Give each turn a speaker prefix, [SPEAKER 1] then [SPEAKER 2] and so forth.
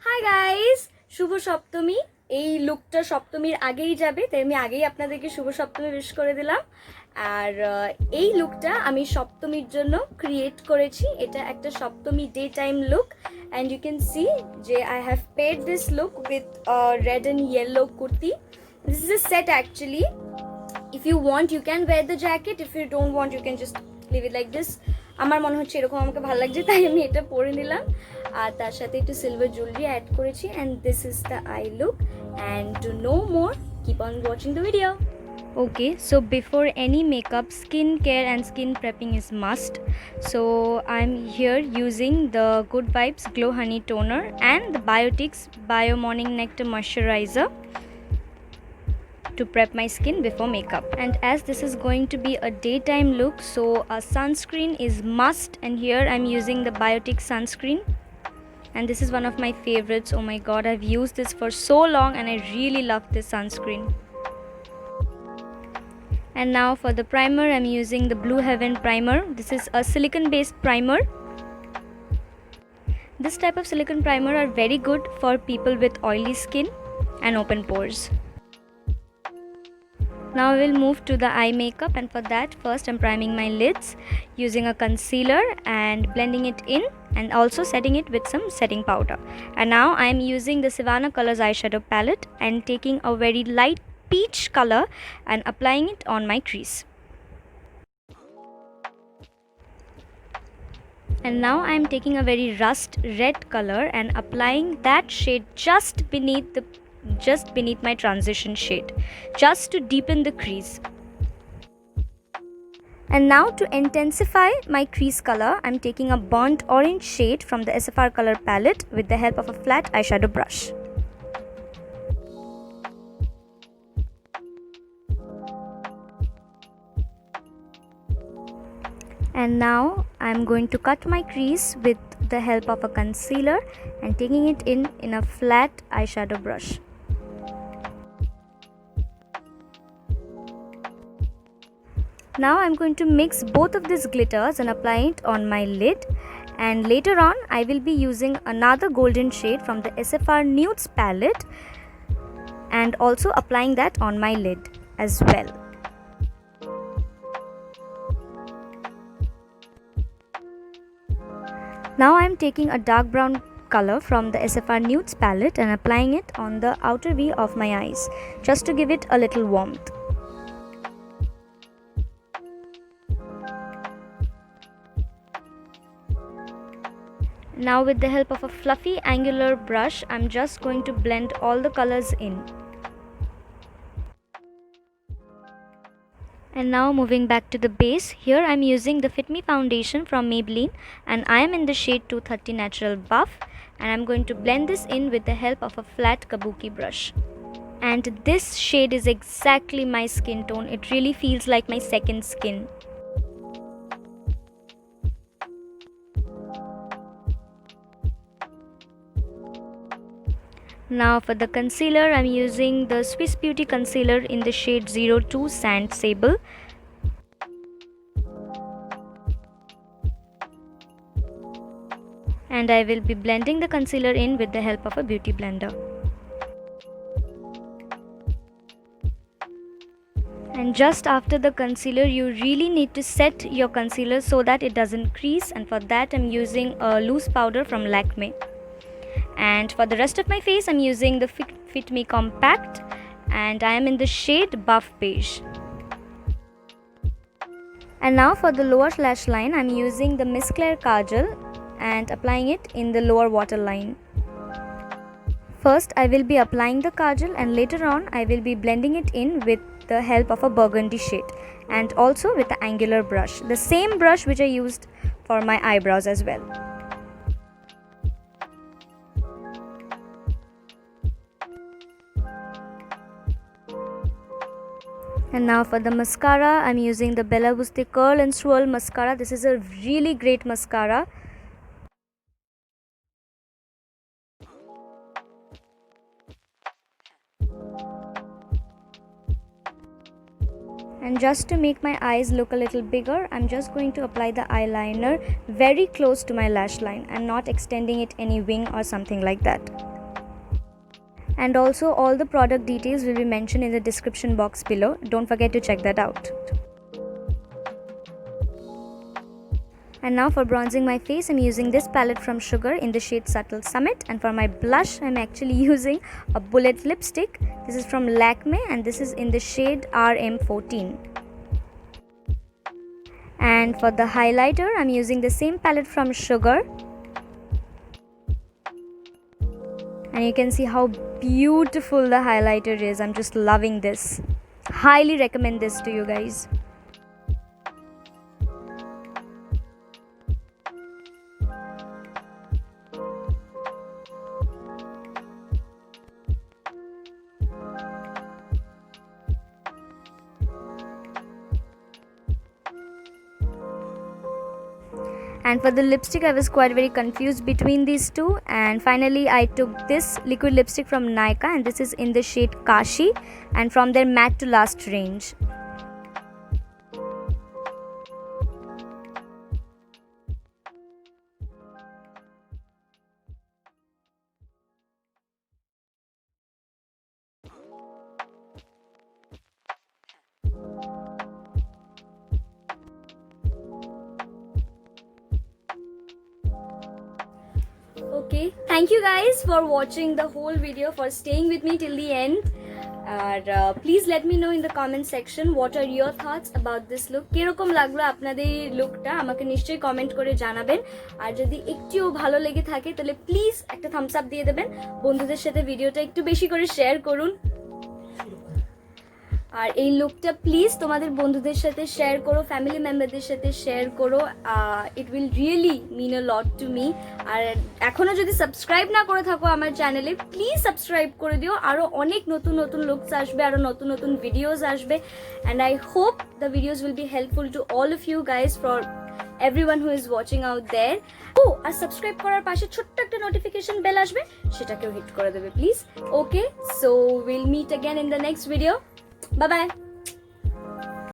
[SPEAKER 1] Hi guys, শুভ সপ্তমী। এই লুকটা সপ্তমীর আগেই যাবে, তাই আমি আগেই আপনাদেরকে শুভ সপ্তমী উইশ করে দিলাম। আর এই লুকটা আমি সপ্তমীর জন্য ক্রিয়েট করেছি। এটা একটা Saptami day time look, and you can see যে I have paired this look with red and yellow kurti. This is a set actually. If you want, you can wear the jacket. If you don't want, you can just leave it like this. আমার মনে হচ্ছে এরকম আমাকে ভালো লাগছে, তাই আমি এটা পরে নিলাম। আর তার সাথে একটু সিলভার জুয়েলারি অ্যাড করেছি। And this is the eye look. And to know more, keep on watching the video. Okay, so before any makeup, skin care and skin prepping is must. So I'm here using the Good Vibes Glow Honey Toner and the Biotics Bio Morning Nectar Moisturizer to prep my skin before makeup. And as this is going to be a daytime look, so a sunscreen is must, and here I'm using the Biotic sunscreen, and this is one of my favorites. Oh my god, I've used this for so long and I really love this sunscreen. And now for the primer, I'm using the Blue Heaven primer. This is a silicone based primer. This type of silicone primer are very good for people with oily skin and open pores. Now I will move to the eye makeup, and for that first I'm priming my lids using a concealer and blending it in, and also setting it with some setting powder. And now I am using the Savannah Colors eyeshadow palette and taking a very light peach color and applying it on my crease. And now I am taking a very rust red color and applying that shade just beneath my transition shade, just to deepen the crease. And now to intensify my crease color, I'm taking a burnt orange shade from the SFR color palette with the help of a flat eyeshadow brush. And now I'm going to cut my crease with the help of a concealer and taking it in a flat eyeshadow brush. Now I'm going to mix both of these glitters and apply it on my lid, and later on I will be using another golden shade from the SFR Nudes palette and also applying that on my lid as well. Now I am taking a dark brown color from the SFR Nudes palette and applying it on the outer V of my eyes, just to give it a little warmth. Now with the help of a fluffy angular brush, I'm just going to blend all the colors in. And now moving back to the base, here I'm using the Fit Me foundation from Maybelline, and I am in the shade 230 Natural Buff, and I'm going to blend this in with the help of a flat kabuki brush. And this shade is exactly my skin tone. It really feels like my second skin. Now for the concealer, I'm using the Swiss Beauty concealer in the shade 02 Sand Sable. And I will be blending the concealer in with the help of a beauty blender. And just after the concealer, you really need to set your concealer so that it doesn't crease, and for that I'm using a loose powder from Lakme. And for the rest of my face, I'm using the Fit Me Compact, and I am in the shade Buff Beige. And now for the lower lash line, I'm using the Miss Claire Kajal and applying it in the lower waterline. First I will be applying the kajal, and later on I will be blending it in with the help of a burgundy shade, and also with the angular brush, the same brush which I used for my eyebrows as well. And now for the mascara, I'm using the Bella Buste Curl and Swirl mascara. This is a really great mascara. And just to make my eyes look a little bigger, I'm just going to apply the eyeliner very close to my lash line and not extending it any wing or something like that. And also all the product details will be mentioned in the description box below. Don't forget to check that out. And now for bronzing my face, I'm using this palette from Sugar in the shade Subtle Summit. And for my blush, I'm actually using a bullet lipstick. This is from Lakme and this is in the shade RM14. And for the highlighter, I'm using the same palette from Sugar. And you can see how beautiful the highlighter is. I'm just loving this. Highly recommend this to you guys. And for the lipstick, I was quite very confused between these two, and finally I took this liquid lipstick from Nykaa and this is in the shade Kashi and from their Matte to Last range. Okay, thank you guys for watching the whole video, for staying with me till the end. And please let me know in the comment section what are your thoughts about this look. কিরকম লাগলো আপনাদের লুকটা আমাকে নিশ্চয়ই comment করে জানাবেন। আর যদি একটুও ভালো লেগে থাকে তাহলে প্লিজ একটা থামস আপ দিয়ে দেবেন, বন্ধুদের সাথে ভিডিওটা একটু বেশি করে শেয়ার করুন। আর এই লুকটা প্লিজ তোমাদের বন্ধুদের সাথে শেয়ার করো, ফ্যামিলি মেম্বারদের সাথে শেয়ার করো। It will really mean a lot to me. আর এখনও যদি সাবস্ক্রাইব না করে থাকো আমার চ্যানেলে, প্লিজ সাবস্ক্রাইব করে দিও। আরও অনেক নতুন নতুন লুকস আসবে, আরও নতুন নতুন ভিডিওস আসবে। And I hope the videos will be helpful to all of you guys, for everyone who is watching out there. আর সাবস্ক্রাইব করার পাশে ছোট্ট একটা নোটিফিকেশন বেল আসবে, সেটাকেও হিট করে দেবে please. Okay, so will meet again in the next video. Bye bye.